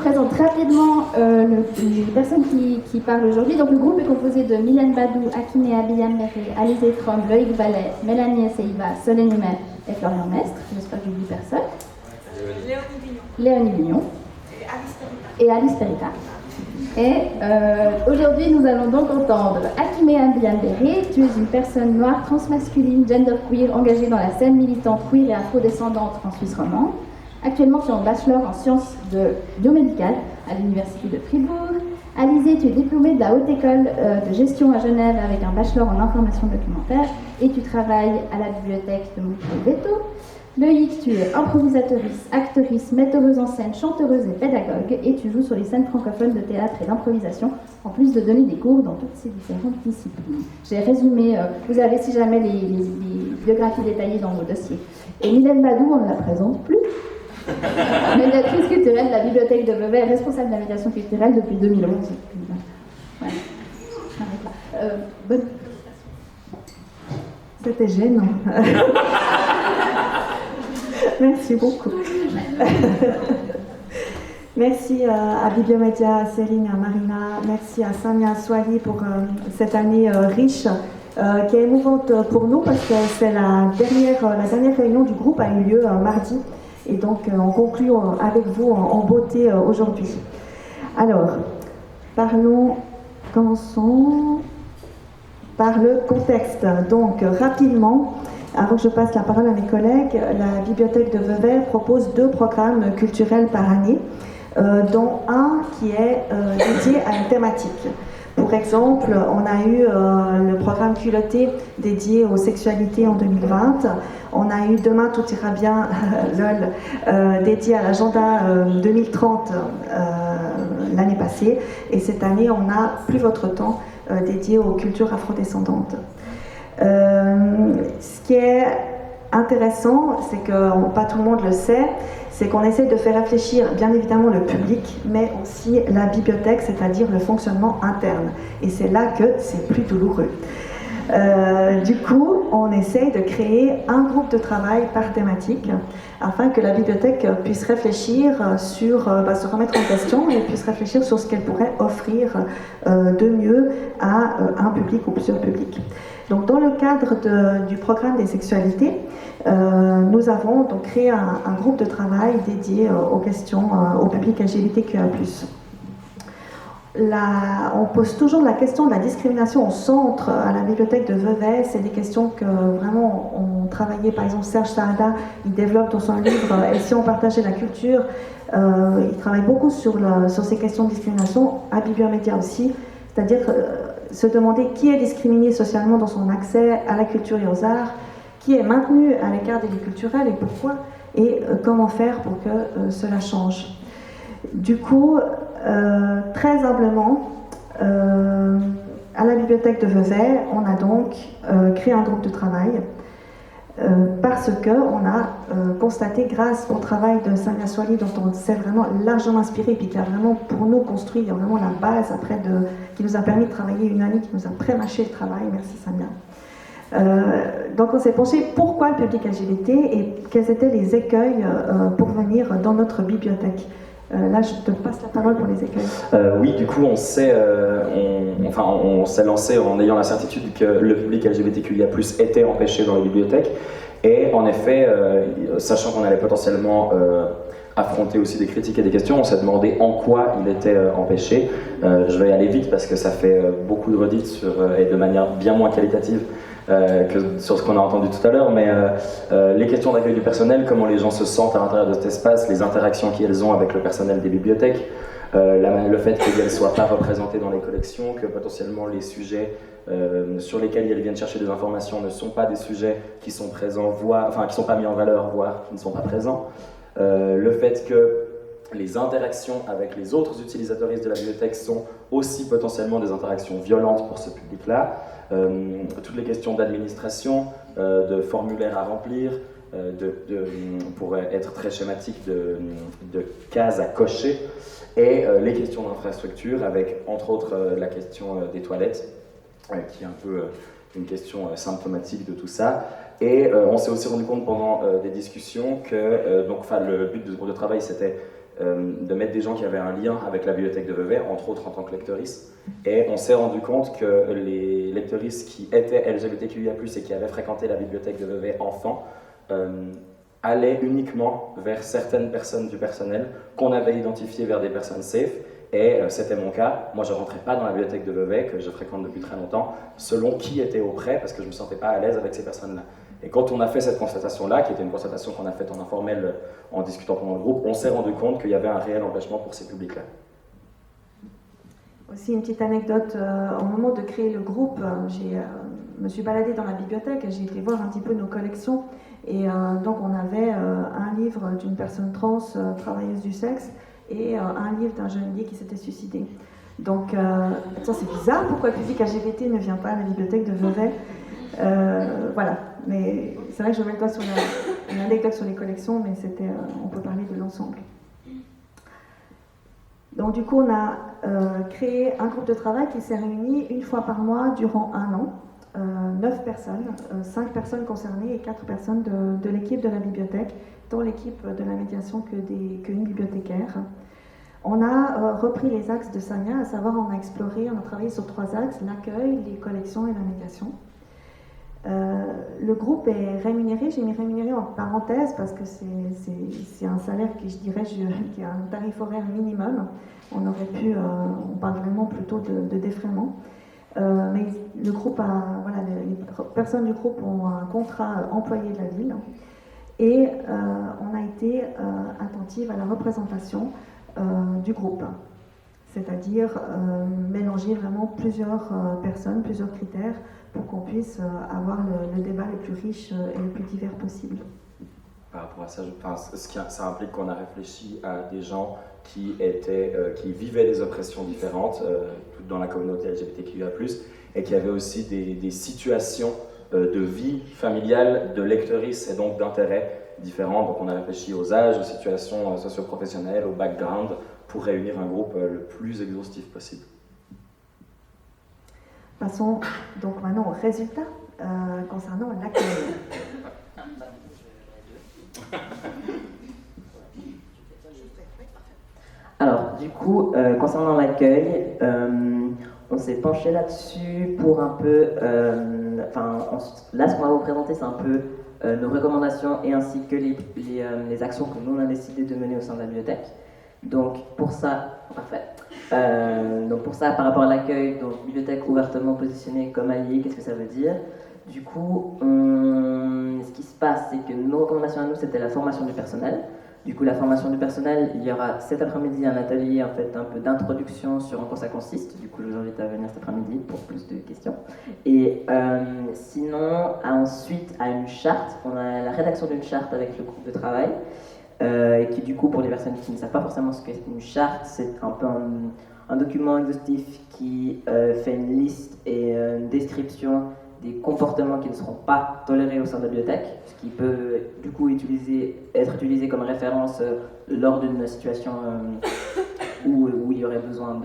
présente rapidement les personnes qui parlent aujourd'hui. Donc le groupe est composé de Mylène Badou, Akiné Abiyam-Meré, Alizé Trom, Loïc Vallet, Mélanie Esseiva, Solène Humer et Florian Mestre. J'espère que j'oublie personne. Léonie Bignon. Et Alice Perita. Et aujourd'hui, nous allons donc entendre Akiné Abiyam-Meré. Tu es une personne noire, transmasculine, genderqueer, engagée dans la scène militante queer et afro-descendante en Suisse romande. Actuellement, tu es en bachelor en sciences biomédicales à l'université de Fribourg. Alizé, tu es diplômée de la Haute École de gestion à Genève avec un bachelor en information documentaire et tu travailles à la bibliothèque de Montpellier-Veto. Loïc, tu es improvisatrice, actrice, metteuse en scène, chanteuse et pédagogue et tu joues sur les scènes francophones de théâtre et d'improvisation en plus de donner des cours dans toutes ces différentes disciplines. J'ai résumé, vous avez si jamais les biographies détaillées dans vos dossiers. Et Mylène Badou, on ne la présente plus. Médiatrice culturelle de la bibliothèque de Vevey, responsable de la médiation culturelle depuis 2011. Ouais. Bonne... C'était gênant. Merci beaucoup. Merci à Bibliomédia, à Céline, à Marina. Merci à Samia Swali pour cette année riche, qui est émouvante pour nous parce que c'est la dernière réunion du groupe a eu lieu mardi. Et donc, on conclut avec vous en beauté aujourd'hui. Alors, commençons par le contexte. Donc, rapidement, avant que je passe la parole à mes collègues, la bibliothèque de Vevey propose 2 programmes culturels par année, dont un qui est dédié à une thématique. Pour exemple, on a eu le programme Culotté dédié aux sexualités en 2020. On a eu Demain tout ira bien, LOL, dédié à l'agenda 2030 l'année passée. Et cette année, on a Plus votre temps, dédié aux cultures afrodescendantes. Ce qui est intéressant, c'est que pas tout le monde le sait, c'est qu'on essaie de faire réfléchir bien évidemment le public, mais aussi la bibliothèque, c'est-à-dire le fonctionnement interne. Et c'est là que c'est plus douloureux. Du coup, on essaye de créer un groupe de travail par thématique afin que la bibliothèque puisse réfléchir sur, se remettre en question et puisse réfléchir sur ce qu'elle pourrait offrir de mieux à un public ou plusieurs publics. Donc, dans le cadre du programme des sexualités, nous avons donc créé un groupe de travail dédié aux questions au public LGBTQIA+. On pose toujours la question de la discrimination au centre à la bibliothèque de Vevey. C'est des questions que vraiment ont travaillé, par exemple Serge Saada, il développe dans son livre « Et si on partageait la culture ?» Il travaille beaucoup sur ces questions de discrimination, à Bibliomédia aussi, c'est-à-dire se demander qui est discriminé socialement dans son accès à la culture et aux arts, qui est maintenu à l'écart des lieux culturels et pourquoi, et comment faire pour que cela change. Du coup, très humblement, à la bibliothèque de Vevey, on a donc créé un groupe de travail parce qu'on a constaté, grâce au travail de Samia Swali, dont on s'est vraiment largement inspiré, et puis qui a vraiment pour nous construit vraiment la base après qui nous a permis de travailler une année, qui nous a pré-mâché le travail. Merci Samia. Donc on s'est penché pourquoi le public LGBT et quels étaient les écueils pour venir dans notre bibliothèque. Là, je te passe la parole pour les écueils. Oui, du coup, on s'est lancé en ayant la certitude que le public LGBTQIA+ était empêché dans les bibliothèques. Et en effet, sachant qu'on allait potentiellement affronter aussi des critiques et des questions, on s'est demandé en quoi il était empêché. Je vais y aller vite parce que ça fait beaucoup de redites et de manière bien moins qualitative que sur ce qu'on a entendu tout à l'heure, mais les questions d'accueil du personnel, comment les gens se sentent à l'intérieur de cet espace, les interactions qu'elles ont avec le personnel des bibliothèques, le fait qu'elles ne soient pas représentées dans les collections, que potentiellement les sujets sur lesquels elles viennent chercher des informations ne sont pas des sujets qui sont présents, qui ne sont pas mis en valeur, voire qui ne sont pas présents, le fait que les interactions avec les autres utilisateuristes de la bibliothèque sont aussi potentiellement des interactions violentes pour ce public-là. Toutes les questions d'administration, de formulaires à remplir, pour être très schématique, de cases à cocher, et les questions d'infrastructure, avec entre autres la question des toilettes, qui est un peu une question symptomatique de tout ça. Et on s'est aussi rendu compte pendant des discussions que le but de ce groupe de travail, c'était de mettre des gens qui avaient un lien avec la bibliothèque de Vevey, entre autres en tant que lectrices. Et on s'est rendu compte que les lectrices qui étaient LGBTQIA+, et qui avaient fréquenté la bibliothèque de Vevey enfant, allaient uniquement vers certaines personnes du personnel qu'on avait identifiées vers des personnes safe. Et c'était mon cas. Moi, je ne rentrais pas dans la bibliothèque de Vevey, que je fréquente depuis très longtemps, selon qui était auprès, parce que je ne me sentais pas à l'aise avec ces personnes-là. Et quand on a fait cette constatation-là, qui était une constatation qu'on a faite en informel en discutant pendant le groupe, on s'est rendu compte qu'il y avait un réel empêchement pour ces publics-là. Aussi une petite anecdote, au moment de créer le groupe, je me suis baladée dans la bibliothèque et j'ai été voir un petit peu nos collections. Et donc on avait un livre d'une personne trans, travailleuse du sexe, et un livre d'un jeune gay qui s'était suicidé. Donc ça c'est bizarre, pourquoi le public LGBT ne vient pas à la bibliothèque de Vevey? Voilà, mais c'est vrai que je mets le doigt sur une anecdote sur les collections, mais on peut parler de l'ensemble. Donc du coup, on a créé un groupe de travail qui s'est réuni une fois par mois durant 1 an. 9 personnes, 5 personnes concernées et 4 personnes de l'équipe de la bibliothèque, dont l'équipe de la médiation qu'une bibliothécaire. On a repris les axes de Samia, à savoir on a travaillé sur 3 axes, l'accueil, les collections et la médiation. Le groupe est rémunéré, j'ai mis rémunéré en parenthèse parce que c'est un salaire qui, je dirais, qui est un tarif horaire minimum. On parle vraiment plutôt de défraiement. Mais le groupe les personnes du groupe ont un contrat employé de la ville et on a été attentive à la représentation du groupe, c'est-à-dire mélanger vraiment plusieurs personnes, plusieurs critères pour qu'on puisse avoir le débat le plus riche et le plus divers possible. Par rapport à ça, ça implique qu'on a réfléchi à des gens qui vivaient des oppressions différentes dans la communauté LGBTQIA+, et qui avaient aussi des situations de vie familiale, de lectrices et donc d'intérêts différents. Donc on a réfléchi aux âges, aux situations socio-professionnelles, au background, pour réunir un groupe le plus exhaustif possible. Passons donc maintenant aux résultats concernant l'accueil. Alors, du coup, concernant l'accueil, on s'est penché là-dessus pour un peu... là, ce qu'on va vous présenter, c'est un peu nos recommandations et ainsi que les actions que nous, on a décidé de mener au sein de la bibliothèque. Donc, pour ça, parfait. Par rapport à l'accueil, donc bibliothèque ouvertement positionnée comme alliée, qu'est-ce que ça veut dire? Du coup, ce qui se passe, c'est que nos recommandations à nous, c'était la formation du personnel. Du coup, la formation du personnel, il y aura cet après-midi un atelier, en fait, un peu d'introduction sur en quoi ça consiste. Du coup, je vous invite à venir cet après-midi pour plus de questions. Et sinon, ensuite, à une charte, on a la rédaction d'une charte avec le groupe de travail, et qui, du coup, pour les personnes qui ne savent pas forcément ce qu'est une charte, c'est un peu un document exhaustif qui fait une liste et une description des comportements qui ne seront pas tolérés au sein de la bibliothèque, ce qui peut du coup être utilisé comme référence lors d'une situation où il y aurait besoin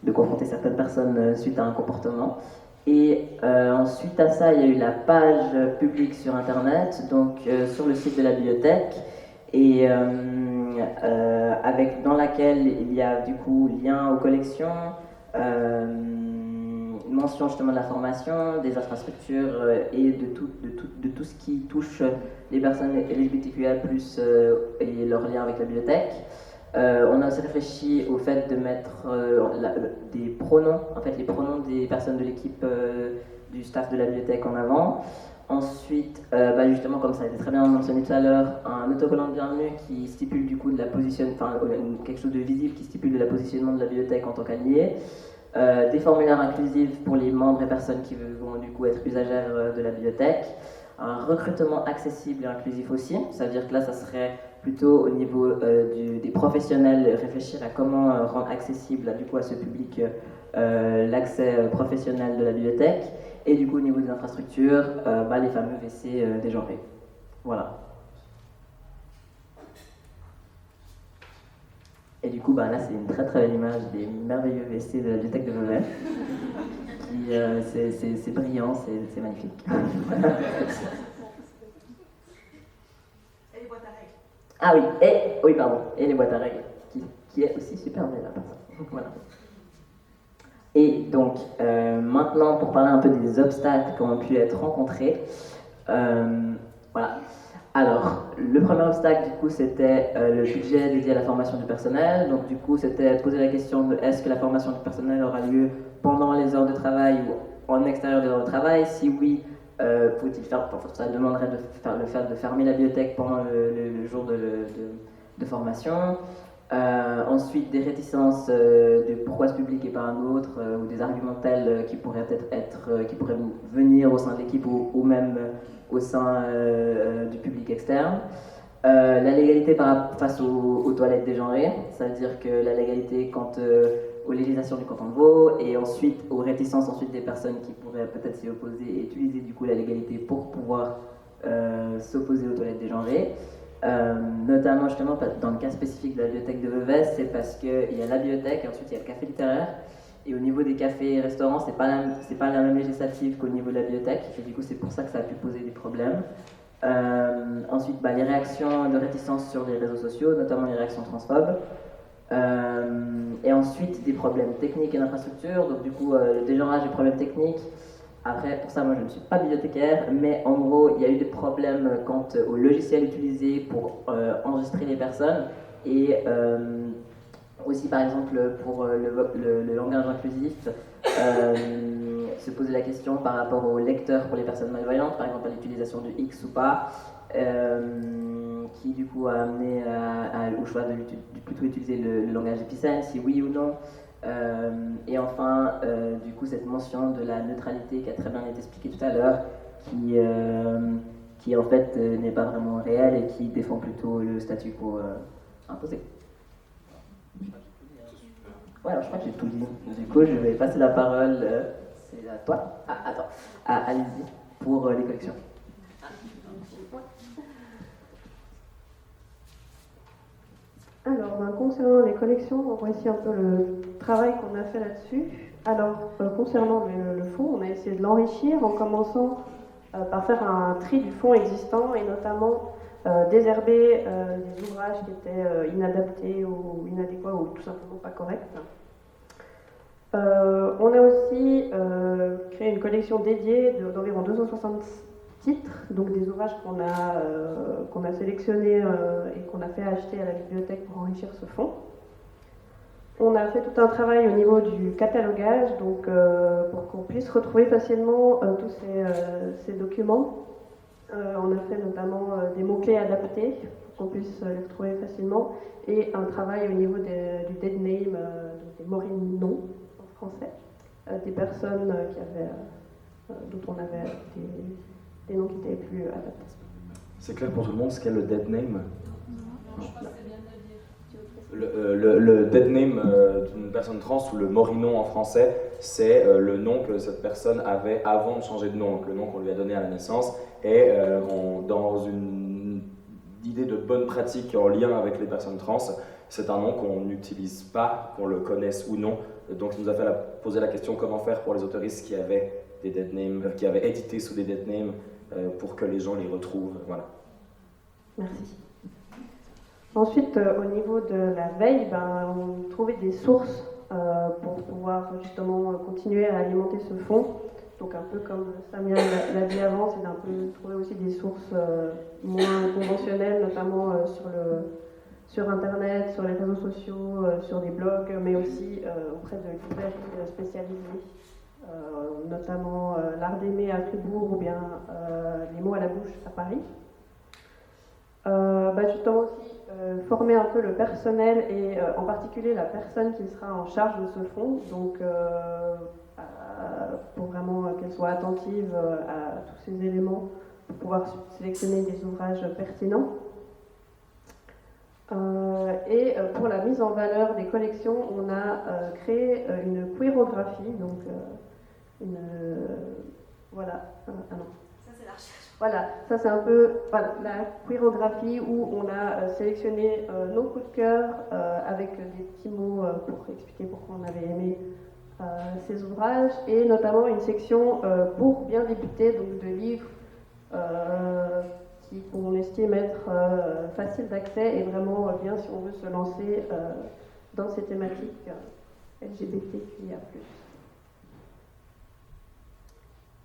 de confronter certaines personnes suite à un comportement. Et ensuite à ça, il y a eu la page publique sur Internet, donc sur le site de la bibliothèque, et dans laquelle il y a du coup lien aux collections, mention justement de la formation, des infrastructures et de tout ce qui touche les personnes LGBTQIA+, et leur lien avec la bibliothèque. On a aussi réfléchi au fait de mettre des pronoms, en fait les pronoms des personnes de l'équipe du staff de la bibliothèque en avant. Ensuite, justement, comme ça a été très bien mentionné tout à l'heure, un autocollant de bienvenue qui stipule du coup quelque chose de visible qui stipule le positionnement de la bibliothèque en tant qu'allié. Des formulaires inclusifs pour les membres et personnes qui vont du coup être usagères de la bibliothèque, un recrutement accessible et inclusif aussi, ça veut dire que là ça serait plutôt au niveau des professionnels, réfléchir à comment rendre accessible du coup à ce public l'accès professionnel de la bibliothèque, et du coup au niveau des infrastructures, les fameux WC dégenrés. Voilà. Et du coup, là, c'est une très très belle image des merveilleux WC de la bibliothèque de Vevey. C'est brillant, c'est magnifique. Et les boîtes à règles. Ah oui, et les boîtes à règles, qui est aussi super belle à part ça. Voilà. Et donc, maintenant, pour parler un peu des obstacles qui ont pu être rencontrés, voilà. Alors, le premier obstacle, du coup, c'était le budget dédié à la formation du personnel. Donc, du coup, c'était poser la question de est-ce que la formation du personnel aura lieu pendant les heures de travail ou en extérieur des heures de travail? Si oui, faut-il faire, ça demanderait le fait de fermer la bibliothèque pendant le jour de formation. Ensuite, des réticences de pourquoi ce public et pas un autre, ou des argumentels qui pourraient qui pourraient venir au sein de l'équipe ou même au sein du public externe. La légalité face aux toilettes dégenrées, c'est-à-dire que la légalité quant aux législations du canton de Vaud, et ensuite aux réticences ensuite des personnes qui pourraient peut-être s'y opposer et utiliser du coup la légalité pour pouvoir s'opposer aux toilettes dégenrées. Notamment justement dans le cas spécifique de la bibliothèque de Vevey, c'est parce qu'il y a la bibliothèque et ensuite il y a le café littéraire. Et au niveau des cafés et restaurants, c'est pas la même législative qu'au niveau de la bibliothèque. Et du coup, c'est pour ça que ça a pu poser des problèmes. Ensuite, les réactions de réticence sur les réseaux sociaux, notamment les réactions transphobes. Et ensuite, des problèmes techniques et d'infrastructure. Donc du coup, le dégenrage des problèmes techniques. Après, pour ça, moi, je ne suis pas bibliothécaire, mais en gros, il y a eu des problèmes quant au logiciel utilisé pour enregistrer les personnes et aussi, par exemple, pour le langage inclusif, se poser la question par rapport au lecteur pour les personnes malvoyantes, par exemple à l'utilisation du X ou pas, qui du coup a amené au choix de plutôt utiliser le langage épicène, si oui ou non. Et enfin, du coup, cette mention de la neutralité qui a très bien été expliquée tout à l'heure, qui en fait n'est pas vraiment réelle et qui défend plutôt le statu quo imposé. Ouais, alors je crois que j'ai tout dit. Du coup, je vais passer la parole, c'est à toi. Ah, attends, à Alizé pour les collections. Alors, concernant les collections, voici un peu le travail qu'on a fait là-dessus. Alors, concernant le fonds, on a essayé de l'enrichir en commençant par faire un tri du fonds existant et notamment désherber des ouvrages qui étaient inadaptés ou inadéquats ou tout simplement pas corrects. On a aussi créé une collection dédiée d'environ 260 titres, donc des ouvrages qu'on a sélectionnés et qu'on a fait acheter à la bibliothèque pour enrichir ce fonds. On a fait tout un travail au niveau du catalogage, donc pour qu'on puisse retrouver facilement tous ces documents. On a fait notamment des mots-clés adaptés pour qu'on puisse les retrouver facilement et un travail au niveau du dead name, donc des morts-noms en français, des personnes dont on avait des noms qui étaient plus adaptés. C'est clair pour tout le monde ce qu'est le dead name? Le dead name d'une personne trans ou le morinon en français, c'est le nom que cette personne avait avant de changer de nom, donc le nom qu'on lui a donné à la naissance. Et dans une idée de bonne pratique en lien avec les personnes trans, c'est un nom qu'on n'utilise pas, qu'on le connaisse ou non. Donc ça nous a fait poser la question comment faire pour les autoristes qui avaient des dead names, qui avaient édité sous des dead names, pour que les gens les retrouvent. Voilà. Merci. Ensuite, au niveau de la veille, on trouvait des sources pour pouvoir justement continuer à alimenter ce fonds. Donc un peu comme Samia l'a dit avant, c'est d'un peu trouver aussi des sources moins conventionnelles, notamment sur Internet, sur les réseaux sociaux, sur des blogs, mais aussi auprès de librairies spécialisées, notamment l'Art d'aimer à Fribourg ou bien les mots à la bouche à Paris. Justement aussi former un peu le personnel et en particulier la personne qui sera en charge de ce fonds, donc pour vraiment qu'elle soit attentive à tous ces éléments pour pouvoir sélectionner des ouvrages pertinents. Et pour la mise en valeur des collections, on a créé une queerographie, donc voilà. Ça c'est la recherche. Voilà, ça c'est un peu la queerographie où on a sélectionné nos coups de cœur avec des petits mots pour expliquer pourquoi on avait aimé ces ouvrages et notamment une section pour bien débuter, donc de livres qu'on estime être facile d'accès et vraiment bien si on veut se lancer dans ces thématiques LGBTQIA+.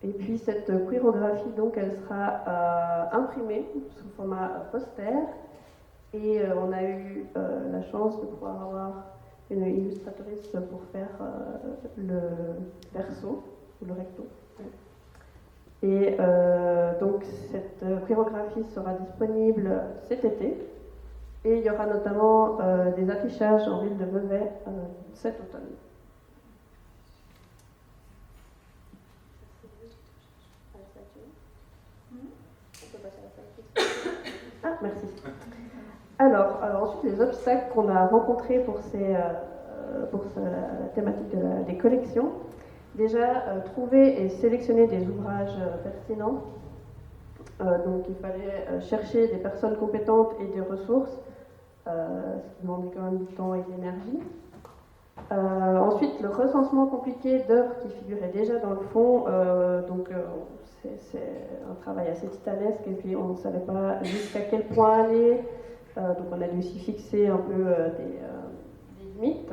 Et puis cette queerographie, donc, elle sera imprimée sous format poster. Et on a eu la chance de pouvoir avoir une illustratrice pour faire le verso, ou le recto. Et donc cette queerographie sera disponible cet été. Et il y aura notamment des affichages en ville de Vevey cet automne. Ah, merci. Alors, ensuite, les obstacles qu'on a rencontrés pour la thématique des collections. Déjà, trouver et sélectionner des ouvrages pertinents. Donc, il fallait chercher des personnes compétentes et des ressources, ce qui demandait quand même du temps et de l'énergie. Ensuite, le recensement compliqué d'œuvres qui figuraient déjà dans le fond. C'est un travail assez titanesque et puis on ne savait pas jusqu'à quel point aller. Donc on a dû s'y fixer un peu des limites.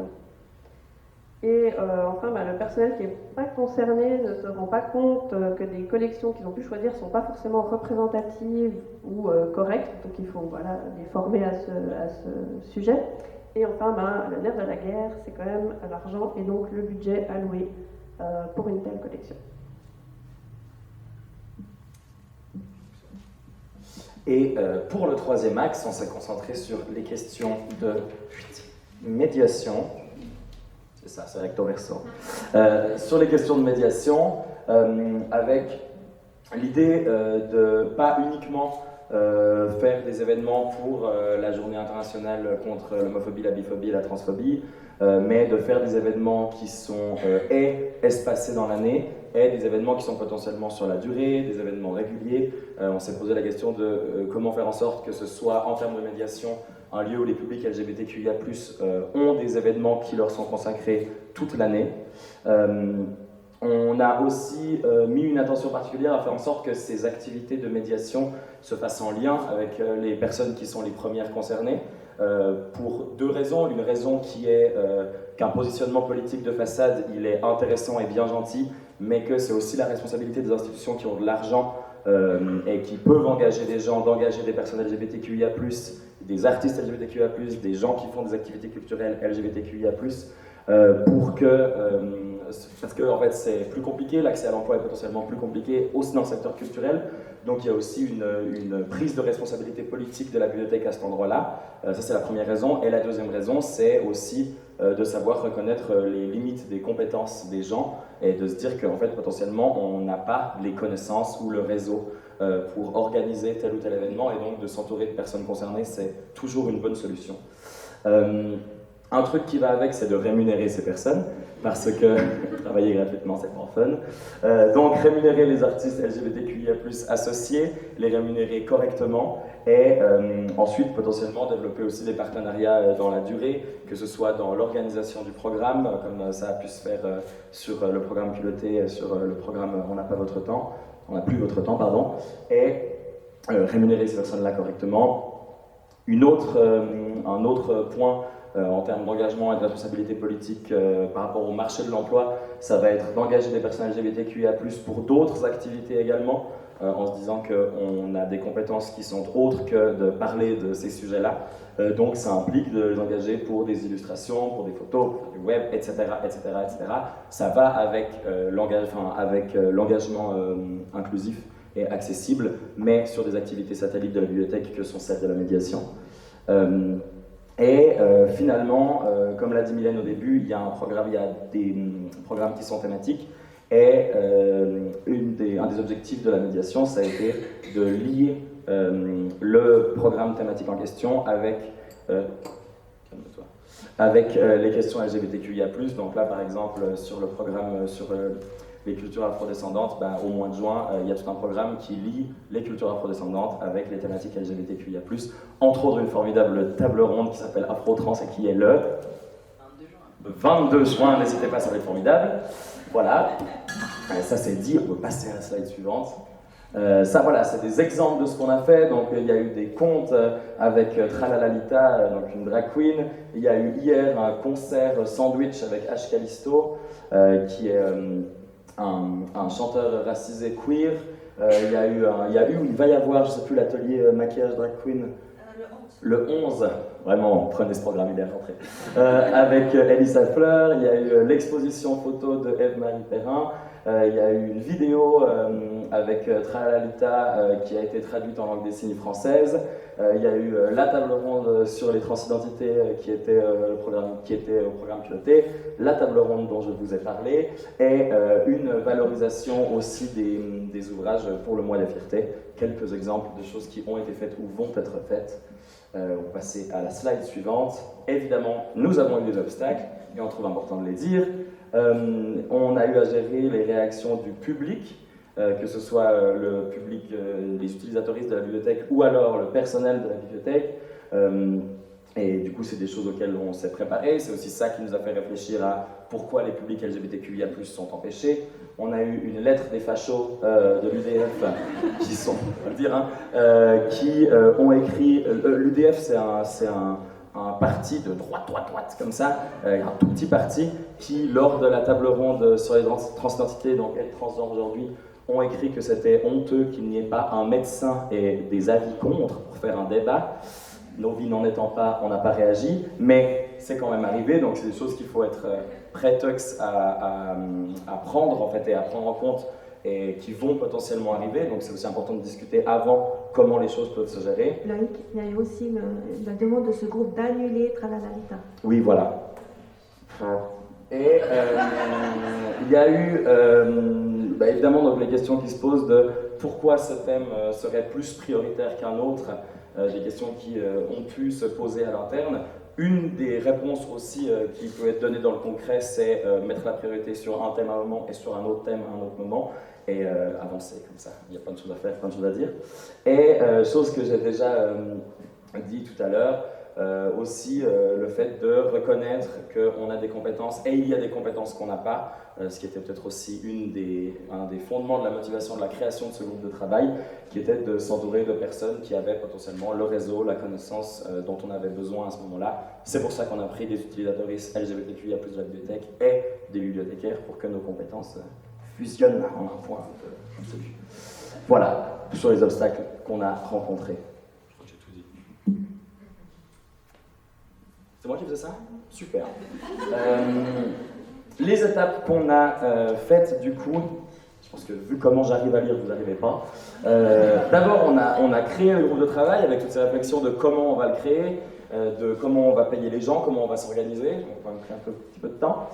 Et enfin, le personnel qui n'est pas concerné ne se rend pas compte que des collections qu'ils ont pu choisir ne sont pas forcément représentatives ou correctes. Donc il faut les former à ce sujet. Et enfin, le nerf de la guerre, c'est quand même l'argent et donc le budget alloué pour une telle collection. Et pour le troisième axe, on s'est concentré sur les questions de médiation. C'est ça, c'est recto verso. Sur les questions de médiation, avec l'idée de pas uniquement faire des événements pour la journée internationale contre l'homophobie, la biphobie et la transphobie, mais de faire des événements qui sont espacés dans l'année, et des événements qui sont potentiellement sur la durée, des événements réguliers. On s'est posé la question de comment faire en sorte que ce soit, en termes de médiation, un lieu où les publics LGBTQIA+, ont des événements qui leur sont consacrés toute l'année. On a aussi mis une attention particulière à faire en sorte que ces activités de médiation se fassent en lien avec les personnes qui sont les premières concernées, pour deux raisons. Une raison qui est qu'un positionnement politique de façade, il est intéressant et bien gentil, mais que c'est aussi la responsabilité des institutions qui ont de l'argent et qui peuvent engager des gens, d'engager des personnes LGBTQIA+, des artistes LGBTQIA+, des gens qui font des activités culturelles LGBTQIA+, parce que en fait, c'est plus compliqué, l'accès à l'emploi est potentiellement plus compliqué aussi dans le secteur culturel, donc il y a aussi une prise de responsabilité politique de la bibliothèque à cet endroit-là. Ça, c'est la première raison. Et la deuxième raison, c'est aussi de savoir reconnaître les limites des compétences des gens et de se dire qu'en fait, potentiellement, on n'a pas les connaissances ou le réseau pour organiser tel ou tel événement, et donc de s'entourer de personnes concernées, c'est toujours une bonne solution. Un truc qui va avec, c'est de rémunérer ces personnes, parce que travailler gratuitement, c'est pas fun. Donc rémunérer les artistes LGBTQIA+, associés, les rémunérer correctement, et ensuite potentiellement développer aussi des partenariats dans la durée, que ce soit dans l'organisation du programme, comme ça a pu se faire sur le programme Culotté, sur le programme On n'a plus votre temps, pardon, et rémunérer ces personnes-là correctement. Un autre point en termes d'engagement et de responsabilité politique par rapport au marché de l'emploi, ça va être d'engager des personnes LGBTQIA+, pour d'autres activités également, en se disant qu'on a des compétences qui sont autres que de parler de ces sujets-là. Donc ça implique de les engager pour des illustrations, pour des photos, pour du web, etc. Ça va avec l'engagement inclusif et accessible, mais sur des activités satellites de la bibliothèque que sont celles de la médiation. Finalement, comme l'a dit Mylène au début, il y a des programmes qui sont thématiques, et un des objectifs de la médiation, ça a été de lier le programme thématique en question avec les questions LGBTQIA+. Donc là, par exemple, sur le programme sur les cultures afrodescendantes, au mois de juin, il y a tout un programme qui lie les cultures afrodescendantes avec les thématiques LGBTQIA+, entre autres une formidable table ronde qui s'appelle Afro-Trans et qui est le 22 juin, n'hésitez pas, ça va être formidable. Voilà, ça c'est dit, on peut passer à la slide suivante. Ça, voilà, c'est des exemples de ce qu'on a fait. Donc, il y a eu des contes avec Tralalalita, donc une drag queen. Il y a eu hier un concert sandwich avec Ash Callisto, qui est un chanteur racisé queer. Il va y avoir, je ne sais plus, l'atelier maquillage drag queen. Le 11, vraiment, prenez ce programme, il est rentré. Avec Elisa Fleur, il y a eu l'exposition photo de Eve-Marie Perrin. Il y a eu une vidéo avec Tralalita qui a été traduite en langue des signes française. Il y a eu la table ronde sur les transidentités qui était au programme piloté, la table ronde dont je vous ai parlé, et une valorisation aussi des ouvrages pour le mois de la fierté. Quelques exemples de choses qui ont été faites ou vont être faites. On va passer à la slide suivante. Évidemment, nous avons eu des obstacles, et on trouve important de les dire. On a eu à gérer les réactions du public, que ce soit le public, les utilisateuristes de la bibliothèque ou alors le personnel de la bibliothèque. Et du coup, c'est des choses auxquelles on s'est préparé. C'est aussi ça qui nous a fait réfléchir à pourquoi les publics LGBTQIA+ sont empêchés. On a eu une lettre des fachos de l'UDF, qui sont, on va le dire, qui ont écrit. L'UDF, c'est un parti de droite, comme ça, un tout petit parti, qui, lors de la table ronde sur les transidentités, donc être transgenre aujourd'hui, ont écrit que c'était honteux qu'il n'y ait pas un médecin et des avis contre pour faire un débat. Nos vies n'en étant pas, on n'a pas réagi, mais c'est quand même arrivé, donc c'est des choses qu'il faut être prêt à prendre en fait, et à prendre en compte, et qui vont potentiellement arriver, donc c'est aussi important de discuter avant comment les choses peuvent se gérer. Loïc, il y a eu aussi la demande de ce groupe d'annuler Tralalalita. Oui, voilà. Et il y a eu évidemment donc, les questions qui se posent de pourquoi ce thème serait plus prioritaire qu'un autre, des questions qui ont pu se poser à l'interne. Une des réponses aussi qui peut être donnée dans le concret, c'est mettre la priorité sur un thème à un moment et sur un autre thème à un autre moment, et avancer comme ça. Il y a plein de choses à faire, plein de choses à dire. Et chose que j'ai déjà dit tout à l'heure, aussi le fait de reconnaître qu'on a des compétences et il y a des compétences qu'on n'a pas, ce qui était peut-être aussi un des fondements de la motivation de la création de ce groupe de travail, qui était de s'entourer de personnes qui avaient potentiellement le réseau, la connaissance dont on avait besoin à ce moment-là. C'est pour ça qu'on a pris des utilisateuristes LGBTQIA+ de la bibliothèque et des bibliothécaires pour que nos compétences fusionnent en un point. Voilà, sur les obstacles qu'on a rencontrés. C'est moi qui faisais ça? Super. Les étapes qu'on a faites, du coup, je pense que vu comment j'arrive à lire, vous n'arrivez pas. D'abord, on a créé le groupe de travail avec toutes ces réflexions de comment on va le créer, de comment on va payer les gens, comment on va s'organiser. On va créer un petit peu de temps.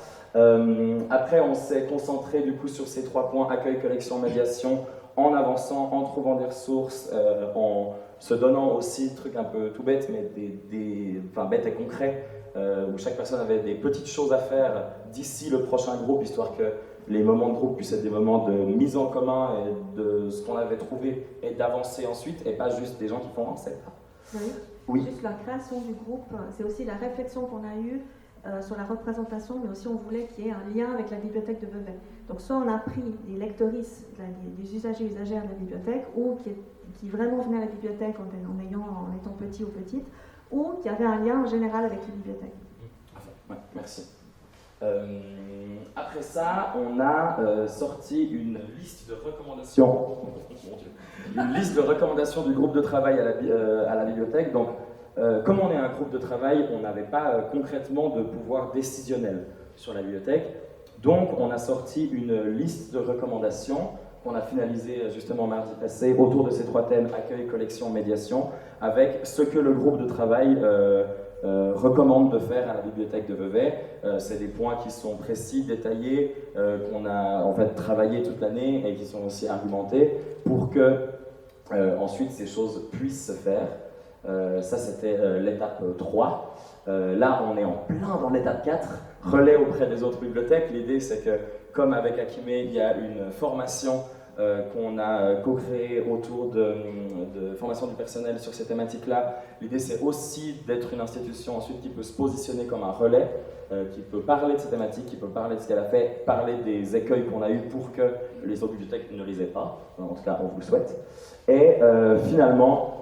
Après, on s'est concentré du coup sur ces 3 points, accueil, collection, médiation, en avançant, en trouvant des ressources, en se donnant aussi, trucs un peu tout bêtes, mais bêtes et concrets, où chaque personne avait des petites choses à faire d'ici le prochain groupe, histoire que les moments de groupe puissent être des moments de mise en commun et de ce qu'on avait trouvé et d'avancer ensuite, et pas juste des gens qui font un set. Oui. Juste la création du groupe, c'est aussi la réflexion qu'on a eue sur la représentation, mais aussi on voulait qu'il y ait un lien avec la bibliothèque de Vevey. Donc soit on a pris des lectrices, des usagers usagères de la bibliothèque, ou qui vraiment venaient à la bibliothèque en étant petits ou petites, ou qui avaient un lien en général avec les bibliothèques. Ouais, merci. Après ça, on a sorti une liste de recommandations. Une liste de recommandations du groupe de travail à la bibliothèque. Donc, comme on est un groupe de travail, on n'avait pas concrètement de pouvoir décisionnel sur la bibliothèque. Donc, on a sorti une liste de recommandations qu'on a finalisée justement mardi passé autour de ces 3 thèmes, accueil, collection, médiation, avec ce que le groupe de travail recommande de faire à la bibliothèque de Vevey. C'est des points qui sont précis, détaillés, qu'on a en fait travaillé toute l'année et qui sont aussi argumentés pour que ensuite ces choses puissent se faire. Ça c'était l'étape 3. Là on est en plein dans l'étape 4, relais auprès des autres bibliothèques. L'idée c'est que comme avec Akimé il y a une formation qu'on a co-créé autour de formation du personnel sur ces thématiques-là. L'idée, c'est aussi d'être une institution ensuite qui peut se positionner comme un relais, qui peut parler de ces thématiques, qui peut parler de ce qu'elle a fait, parler des écueils qu'on a eus pour que les autres bibliothèques ne les aient pas. En tout cas, on vous le souhaite. Et finalement,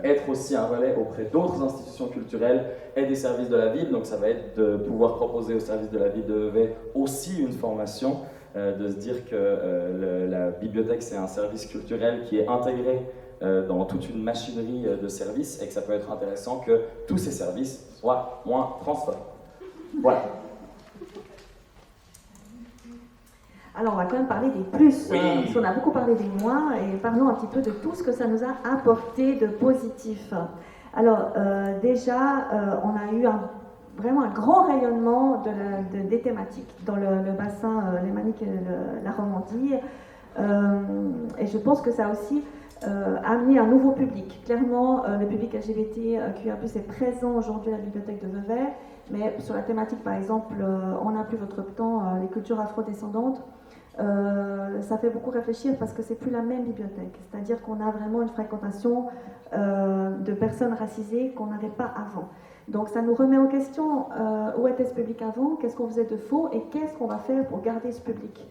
être aussi un relais auprès d'autres institutions culturelles et des services de la ville. Donc ça va être de pouvoir proposer aux services de la ville de Vevey aussi une formation, de se dire que la bibliothèque c'est un service culturel qui est intégré dans toute une machinerie de services et que ça peut être intéressant que tous ces services soient moins transphobes. Voilà. Alors, on va quand même parler des plus, parce qu'on a beaucoup parlé des moins, et parlons un petit peu de tout ce que ça nous a apporté de positif. Alors, déjà, on a eu vraiment un grand rayonnement des thématiques dans le bassin lémanique et la Romandie, et je pense que ça a aussi amené un nouveau public. Clairement, le public LGBTQIA+ est présent aujourd'hui à la bibliothèque de Vevey, mais sur la thématique, par exemple, on n'a plus votre temps, les cultures afrodescendantes, ça fait beaucoup réfléchir parce que c'est plus la même bibliothèque. C'est-à-dire qu'on a vraiment une fréquentation de personnes racisées qu'on n'avait pas avant. Donc ça nous remet en question où était ce public avant, qu'est-ce qu'on faisait de faux et qu'est-ce qu'on va faire pour garder ce public.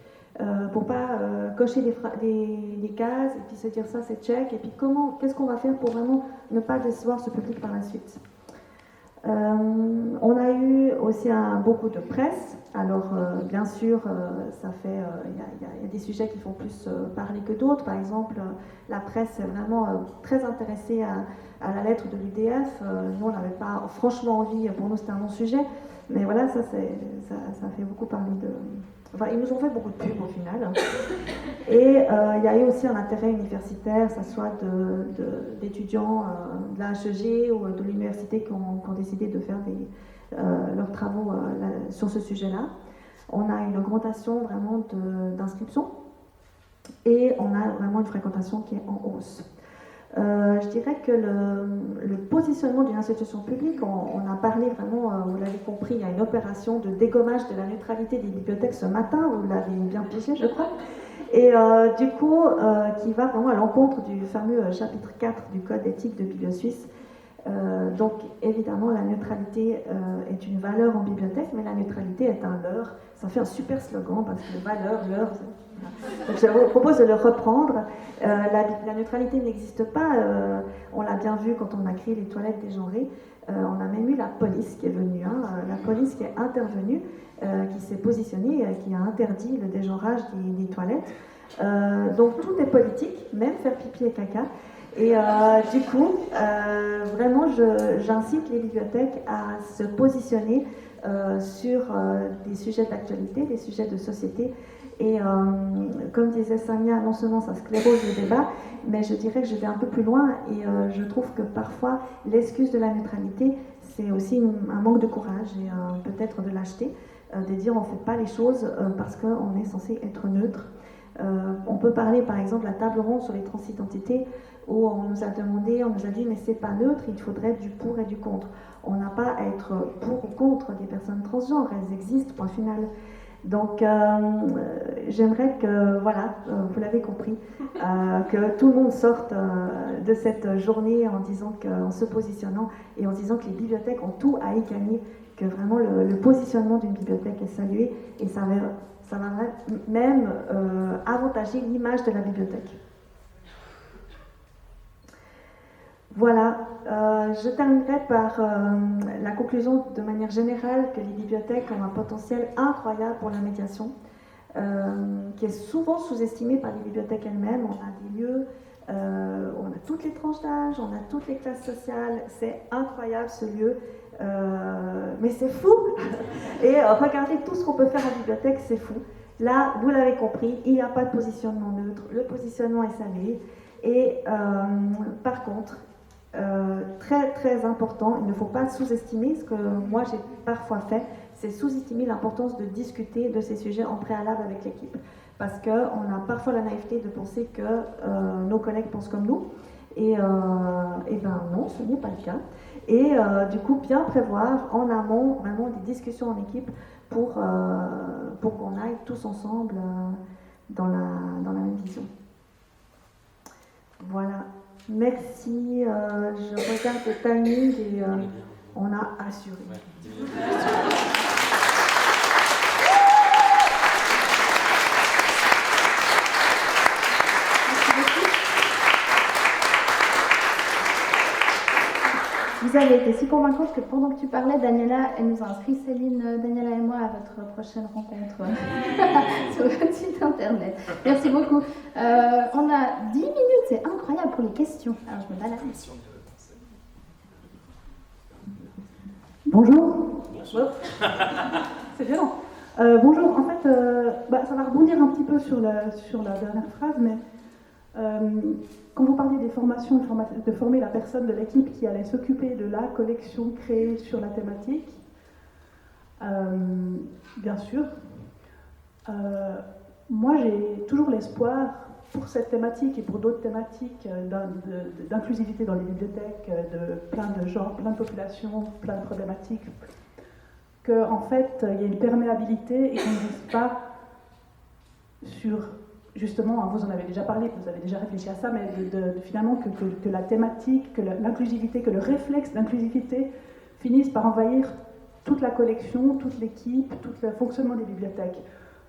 Pour pas cocher des cases et puis se dire ça c'est check et puis qu'est-ce qu'on va faire pour vraiment ne pas décevoir ce public par la suite. On a eu aussi beaucoup de presse. Alors, bien sûr, il y a des sujets qui font plus parler que d'autres. Par exemple, la presse est vraiment très intéressée à la lettre de l'UDF. Nous, on n'avait pas franchement envie, pour nous, c'était un bon sujet. Mais voilà, ça fait beaucoup parler de... Enfin, ils nous ont fait beaucoup de pub au final. Et il y a eu aussi un intérêt universitaire, que ce soit d'étudiants de la HEG ou de l'université qui ont décidé de faire leurs travaux sur ce sujet-là. On a une augmentation vraiment d'inscriptions et on a vraiment une fréquentation qui est en hausse. Je dirais que le positionnement d'une institution publique, on a parlé vraiment, vous l'avez compris, il y a une opération de dégommage de la neutralité des bibliothèques ce matin, vous l'avez bien pigé je crois, et du coup qui va vraiment à l'encontre du fameux chapitre 4 du Code éthique de Bibliosuisse. Donc évidemment la neutralité est une valeur en bibliothèque, mais la neutralité est un leurre. Ça fait un super slogan parce que valeur, leurre. Donc je vous propose de le reprendre. La neutralité n'existe pas. On l'a bien vu quand on a créé les toilettes dégenrées. On a même eu la police qui est venue, la police qui est intervenue, qui s'est positionnée, qui a interdit le dégenrage des toilettes. Donc tout est politique, même faire pipi et caca. Et du coup, vraiment, j'incite les bibliothèques à se positionner sur des sujets d'actualité, des sujets de société. Et comme disait Samia, non seulement ça sclérose le débat, mais je dirais que je vais un peu plus loin et je trouve que parfois l'excuse de la neutralité, c'est aussi un manque de courage et peut-être de lâcheté, de dire on ne fait pas les choses parce qu'on est censé être neutre. On peut parler par exemple de la table ronde sur les transidentités où on nous a dit mais c'est pas neutre, il faudrait du pour et du contre. On n'a pas à être pour ou contre des personnes transgenres, elles existent, point final. Donc j'aimerais que, voilà, vous l'avez compris, que tout le monde sorte de cette journée en se positionnant et en disant que les bibliothèques ont tout à y gagner, que vraiment le positionnement d'une bibliothèque est salué et ça va même avantager l'image de la bibliothèque. Voilà, je terminerai par la conclusion de manière générale que les bibliothèques ont un potentiel incroyable pour la médiation, qui est souvent sous-estimé par les bibliothèques elles-mêmes. On a des lieux, on a toutes les tranches d'âge, on a toutes les classes sociales, c'est incroyable ce lieu, mais c'est fou. Et regardez tout ce qu'on peut faire en bibliothèque, c'est fou. Là, vous l'avez compris, il n'y a pas de positionnement neutre, le positionnement est salué. Et par contre, très très important, il ne faut pas sous-estimer, ce que moi j'ai parfois fait, c'est sous-estimer l'importance de discuter de ces sujets en préalable avec l'équipe. Parce qu'on a parfois la naïveté de penser que nos collègues pensent comme nous, et ben non, ce n'est pas le cas. Et du coup, bien prévoir en amont vraiment des discussions en équipe pour qu'on aille tous ensemble dans la même vision. Voilà. Merci. Je regarde le timing et on a assuré. Ouais, 10 minutes. Vous avez été si convaincante que pendant que tu parlais, Daniela, elle nous a inscrit, Céline, Daniela et moi, à votre prochaine rencontre sur votre site internet. Merci beaucoup. On a 10 minutes, c'est incroyable pour les questions. Alors je me balade. Bonjour. Bonjour. C'est violent. Bonjour. En fait, ça va rebondir un petit peu sur la dernière phrase, mais quand vous parliez des formations, de former la personne de l'équipe qui allait s'occuper de la collection créée sur la thématique, bien sûr, moi j'ai toujours l'espoir pour cette thématique et pour d'autres thématiques d'inclusivité dans les bibliothèques, de plein de genres, plein de populations, plein de problématiques, qu'en fait il y a une perméabilité et qu'on ne reste pas sur... Justement, vous en avez déjà parlé, vous avez déjà réfléchi à ça, mais finalement que la thématique, que l'inclusivité, que le réflexe d'inclusivité finisse par envahir toute la collection, toute l'équipe, tout le fonctionnement des bibliothèques,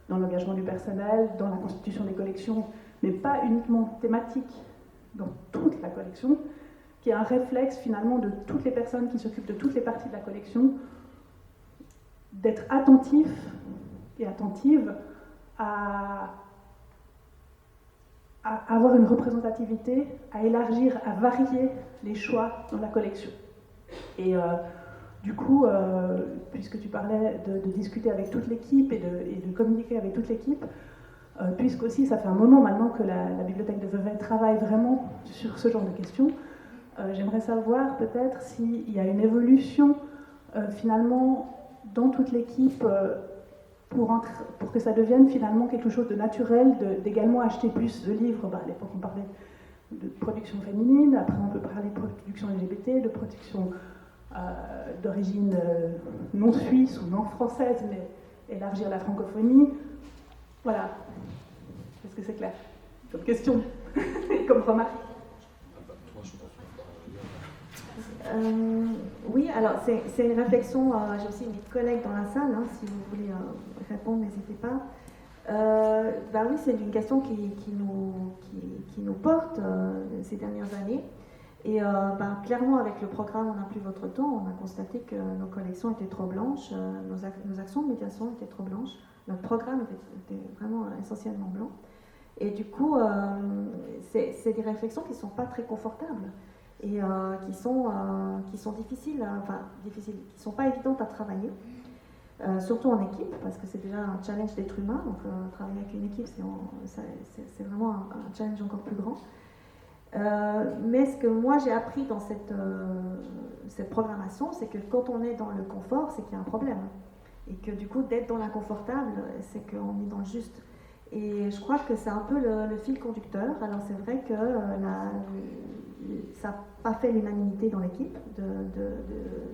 dans l'engagement du personnel, dans la constitution des collections, mais pas uniquement thématique, dans toute la collection, qui est un réflexe finalement de toutes les personnes qui s'occupent de toutes les parties de la collection, d'être attentif et attentive à avoir une représentativité, à élargir, à varier les choix dans la collection. Et du coup, puisque tu parlais de discuter avec toute l'équipe et de communiquer avec toute l'équipe, puisque aussi ça fait un moment maintenant que la bibliothèque de Vevey travaille vraiment sur ce genre de questions, j'aimerais savoir peut-être s'il y a une évolution finalement dans toute l'équipe pour que ça devienne finalement quelque chose de naturel, d'également acheter plus de livres. À l'époque, on parlait de production féminine, après on peut parler de production LGBT, de production d'origine non suisse ou non française, mais élargir la francophonie. Voilà. Est-ce que c'est clair comme question et comme remarque? Oui, alors c'est une réflexion, j'ai aussi une collègue dans la salle, hein, si vous voulez répondre, n'hésitez pas. Oui, c'est une question qui nous porte ces dernières années. Et clairement, avec le programme On n'a plus votre temps, on a constaté que nos collections étaient trop blanches, nos actions de médiation étaient trop blanches, notre programme était vraiment essentiellement blanc. Et du coup, c'est des réflexions qui ne sont pas très confortables. Et qui sont difficiles, qui ne sont pas évidentes à travailler, surtout en équipe, parce que c'est déjà un challenge d'être humain, donc travailler avec une équipe, c'est vraiment un challenge encore plus grand. Mais ce que moi j'ai appris dans cette programmation, c'est que quand on est dans le confort, c'est qu'il y a un problème. Et que du coup, d'être dans l'inconfortable, c'est qu'on est dans le juste. Et je crois que c'est un peu le fil conducteur. Alors c'est vrai que ça n'a pas fait l'unanimité dans l'équipe de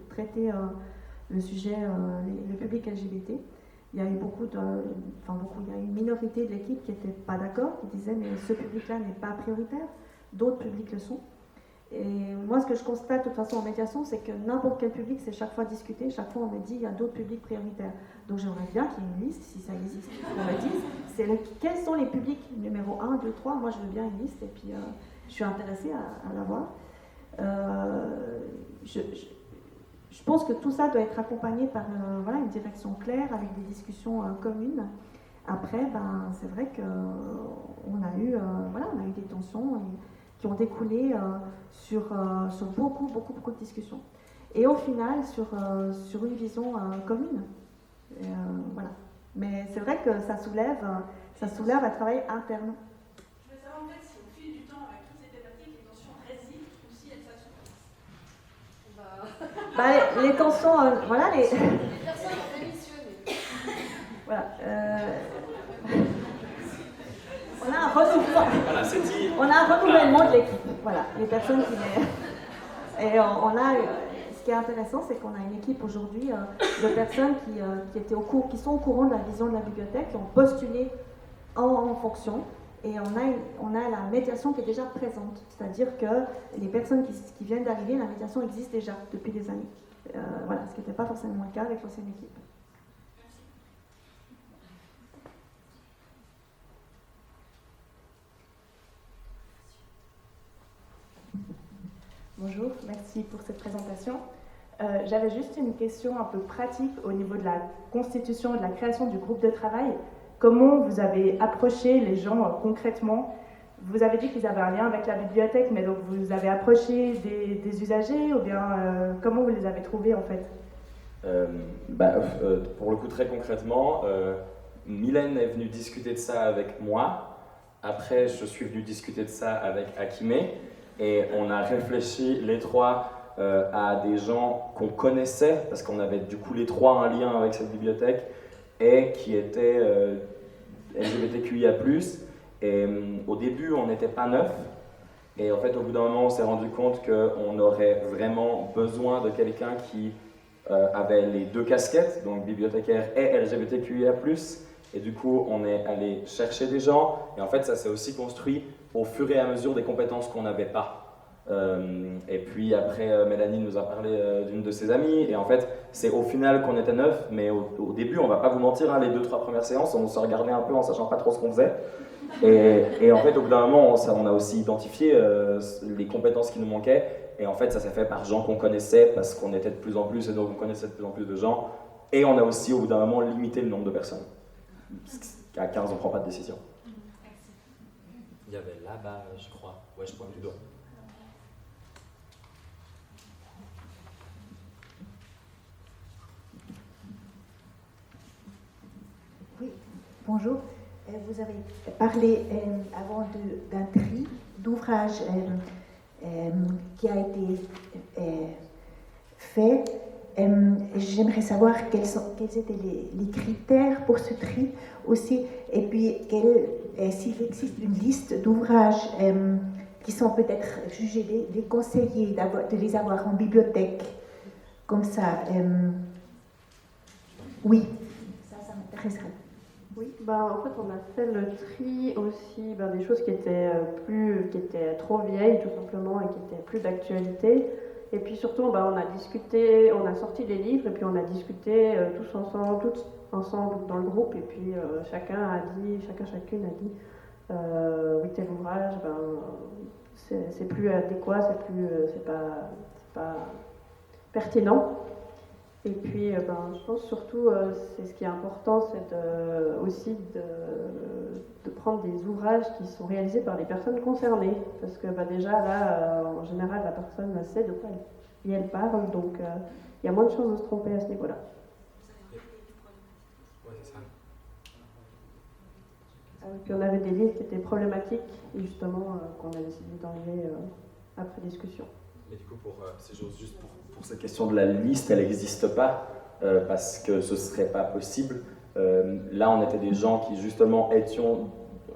traiter le sujet, le public LGBT. Il y a eu il y a eu une minorité de l'équipe qui n'était pas d'accord, qui disait mais ce public-là n'est pas prioritaire, d'autres publics le sont. Et moi, ce que je constate de toute façon en médiation, c'est que n'importe quel public, c'est chaque fois discuté, chaque fois on me dit il y a d'autres publics prioritaires. Donc j'aimerais bien qu'il y ait une liste, si ça existe, qu'on me dise quels sont les publics numéro 1, 2, 3. Moi, je veux bien une liste et puis je suis intéressée à l'avoir. Je pense que tout ça doit être accompagné par une direction claire, avec des discussions communes. Après, c'est vrai qu'on a eu des tensions qui ont découlé sur beaucoup de discussions. Et au final, sur une vision commune. Voilà. Mais c'est vrai que ça soulève un travail interne. Je veux savoir en fait si au fil du temps, avec toutes ces thématiques, les tensions résistent ou si elles s'assouplissent. Les tensions, Les personnes ont démissionné. Voilà. On a un renouvellement de l'équipe. Voilà, les personnes qui... Et ce qui est intéressant, c'est qu'on a une équipe aujourd'hui de personnes qui sont au courant de la vision de la bibliothèque, qui ont postulé en fonction. Et on a la médiation qui est déjà présente. C'est-à-dire que les personnes qui viennent d'arriver, la médiation existe déjà depuis des années. Voilà, ce qui n'était pas forcément le cas avec l'ancienne équipe. Bonjour, merci pour cette présentation. J'avais juste une question un peu pratique au niveau de la constitution et de la création du groupe de travail. Comment vous avez approché les gens concrètement? Vous avez dit qu'ils avaient un lien avec la bibliothèque, mais donc vous avez approché des usagers ou bien comment vous les avez trouvés en fait? Pour le coup, très concrètement, Mylène est venue discuter de ça avec moi. Après, je suis venu discuter de ça avec Akime. Et on a réfléchi les trois à des gens qu'on connaissait, parce qu'on avait du coup les trois un lien avec cette bibliothèque, et qui étaient LGBTQIA+. Et au début, on n'était pas 9. Et en fait, au bout d'un moment, on s'est rendu compte qu'on aurait vraiment besoin de quelqu'un qui avait les deux casquettes, donc bibliothécaire et LGBTQIA+. Et du coup, on est allé chercher des gens. Et en fait, ça s'est aussi construit au fur et à mesure des compétences qu'on n'avait pas. Et puis après, Mélanie nous a parlé d'une de ses amies. Et en fait, c'est au final qu'on était 9. Mais au début, on va pas vous mentir, hein, les 2-3 premières séances, on se regardait un peu en sachant pas trop ce qu'on faisait. Et en fait, au bout d'un moment, on a aussi identifié les compétences qui nous manquaient. Et en fait, ça s'est fait par gens qu'on connaissait parce qu'on était de plus en plus et donc on connaissait de plus en plus de gens. Et on a aussi, au bout d'un moment, limité le nombre de personnes. À 15, on ne prend pas de décision. Il y avait là-bas, je crois. Ouais, je pointe du doigt. Oui, bonjour. Vous avez parlé avant d'un tri d'ouvrages qui a été fait. J'aimerais savoir quels étaient les critères pour ce tri aussi, et puis s'il existe une liste d'ouvrages qui sont peut-être jugés déconseillés de les avoir en bibliothèque, comme ça. Oui, ça m'intéresserait. Oui, en fait, on a fait le tri aussi des choses qui étaient trop vieilles, tout simplement, et qui étaient plus d'actualité. Et puis surtout, on a discuté, on a sorti les livres, et puis on a discuté tous ensemble dans le groupe, et puis chacune a dit, oui, tel ouvrage, c'est plus adéquat, c'est pas pertinent. Et puis, je pense surtout, c'est ce qui est important, c'est aussi de prendre des ouvrages qui sont réalisés par les personnes concernées. Parce que déjà, là, en général, la personne sait de quoi elle parle, donc il y a moins de chances de se tromper à ce niveau-là. Ouais, c'est ça. Puis on avait des livres qui étaient problématiques, et justement, qu'on a décidé d'enlever après discussion. Mais du coup, pour cette question de la liste, elle n'existe pas parce que ce ne serait pas possible. Là, on était des gens qui, justement, étions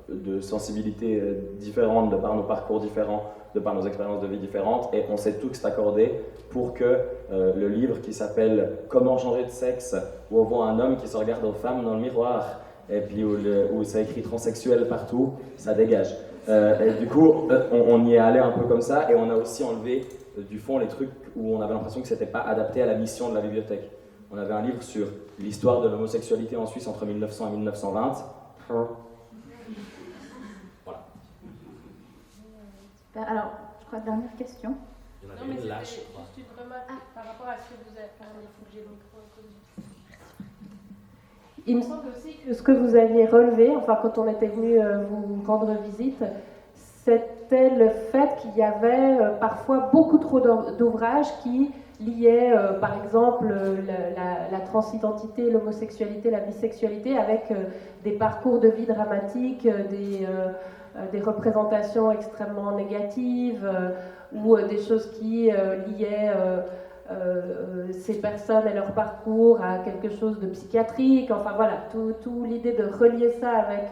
de sensibilités différentes, de par nos parcours différents, de par nos expériences de vie différentes, et on s'est tous accordés pour que le livre qui s'appelle « Comment changer de sexe » où on voit un homme qui se regarde aux femmes dans le miroir, et puis où c'est écrit transsexuel partout, ça dégage. Et du coup, on y est allé un peu comme ça, et on a aussi enlevé du fond les trucs où on avait l'impression que c'était pas adapté à la mission de la bibliothèque. On avait un livre sur l'histoire de l'homosexualité en Suisse entre 1900 et 1920. Voilà. Alors, je crois, dernière question. Il y en Non, avait mais une là, c'était je crois. juste une remarque par rapport à ce que vous avez parlé. Il faut que j'ai le micro à côté. Il me semble aussi que ce que vous aviez relevé, quand on était venu vous rendre visite, c'était le fait qu'il y avait parfois beaucoup trop d'ouvrages qui liaient, par exemple, la transidentité, l'homosexualité, la bisexualité, avec des parcours de vie dramatiques, des représentations extrêmement négatives, ou des choses qui liaient ces personnes et leur parcours à quelque chose de psychiatrique. Enfin voilà, tout l'idée de relier ça avec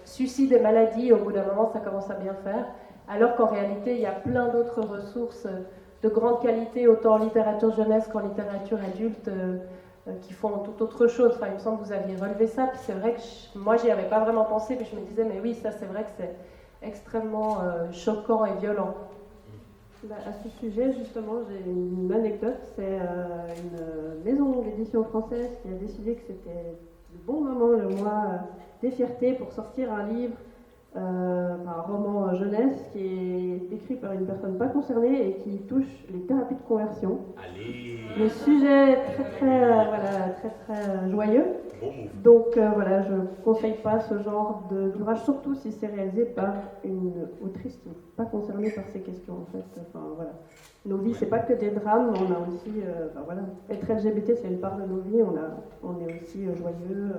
suicide et maladie, au bout d'un moment, ça commence à bien faire. Alors qu'en réalité, il y a plein d'autres ressources de grande qualité, autant en littérature jeunesse qu'en littérature adulte, qui font tout autre chose. Enfin, il me semble que vous aviez relevé ça, puis c'est vrai que moi, j'y avais pas vraiment pensé, puis je me disais, mais oui, ça, c'est vrai que c'est extrêmement choquant et violent. Bah, à ce sujet, justement, j'ai une anecdote. C'est une maison d'édition française qui a décidé que c'était le bon moment, le mois des fiertés, pour sortir un livre, un roman jeunesse qui est écrit par une personne pas concernée et qui touche les thérapies de conversion. Allez. Le sujet est très joyeux. Donc voilà, je ne conseille pas ce genre d'ouvrage, surtout si c'est réalisé par une autrice qui n'est pas concernée par ces questions en fait. Enfin voilà. Nos vies, c'est pas que des drames, on a aussi, voilà, être LGBT, c'est une part de nos vies, on est aussi joyeux,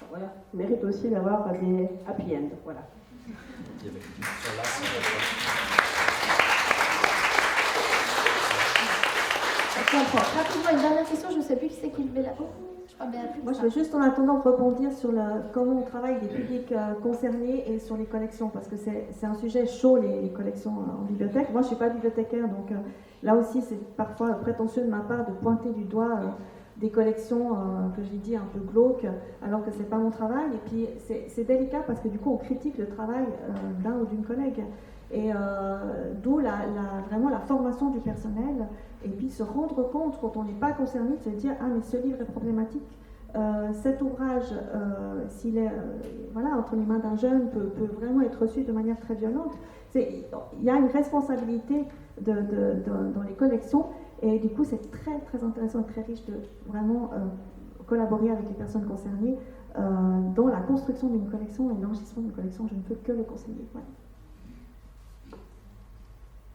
voilà. On mérite aussi d'avoir des happy end, voilà. Il y avait une question là, Rapidement, une dernière question, je ne sais plus qui c'est qui levait la main. Je crois Béatrice. Moi, je veux juste en attendant rebondir sur comment on travaille les publics concernés et sur les collections, parce que c'est un sujet chaud, les collections en bibliothèque. Moi, je ne suis pas bibliothécaire, donc là aussi, c'est parfois prétentieux de ma part de pointer du doigt des collections que j'ai dit un peu glauques, alors que ce n'est pas mon travail. Et puis, c'est délicat parce que du coup, on critique le travail d'un ou d'une collègue. Et d'où vraiment la formation du personnel, et puis se rendre compte quand on n'est pas concerné, de se dire ah mais ce livre est problématique, cet ouvrage s'il est entre les mains d'un jeune peut vraiment être reçu de manière très violente. Il y a une responsabilité dans les collections, et du coup c'est très très intéressant et très riche de vraiment collaborer avec les personnes concernées dans la construction d'une collection et l'enrichissement d'une collection. Je ne peux que le conseiller. Voilà.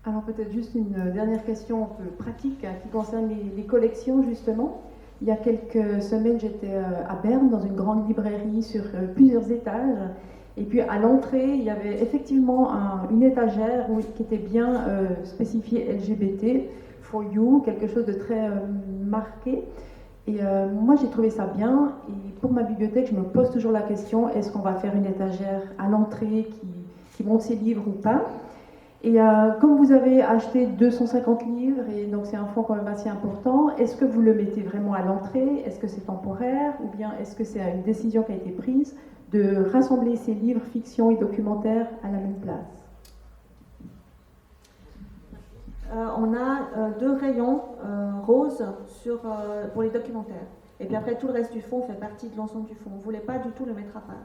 Alors peut-être juste une dernière question un peu pratique qui concerne les collections justement. Il y a quelques semaines, j'étais à Berne dans une grande librairie sur plusieurs étages. Et puis à l'entrée, il y avait effectivement une étagère qui était bien spécifiée LGBT, for you, quelque chose de très marqué. Et moi j'ai trouvé ça bien. Et pour ma bibliothèque, je me pose toujours la question, est-ce qu'on va faire une étagère à l'entrée qui montre ses livres ou pas? Et comme vous avez acheté 250 livres, et donc c'est un fonds quand même assez important, est-ce que vous le mettez vraiment à l'entrée? Est-ce que c'est temporaire? Ou bien est-ce que c'est une décision qui a été prise de rassembler ces livres fiction et documentaires à la même place? On a 2 rayons roses pour les documentaires. Et puis après, tout le reste du fonds fait partie de l'ensemble du fonds. On ne voulait pas du tout le mettre à part.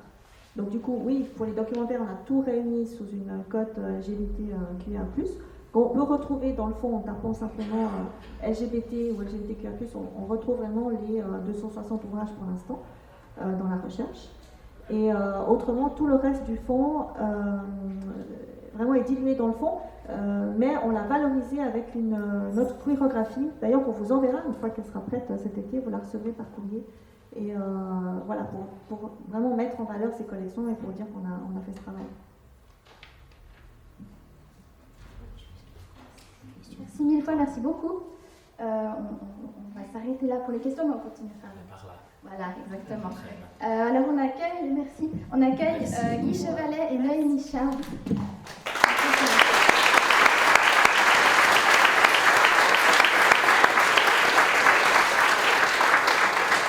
Donc du coup, oui, pour les documentaires, on a tout réuni sous une cote LGBTQIA+. Qu'on peut retrouver dans le fond en tapant simplement LGBT ou LGBTQIA+, on retrouve vraiment les 260 ouvrages pour l'instant dans la recherche. Et autrement, tout le reste du fonds vraiment est dilué dans le fond, mais on l'a valorisé avec notre queerographie, d'ailleurs qu'on vous enverra une fois qu'elle sera prête cet été, vous la recevrez par courrier. Et voilà, pour vraiment mettre en valeur ces collections et pour dire qu'on a fait ce travail. Merci mille fois, merci beaucoup. On va s'arrêter là pour les questions, mais on continue à faire par là. Voilà, exactement. Alors on accueille Guy Chevalet et Noémie Michard.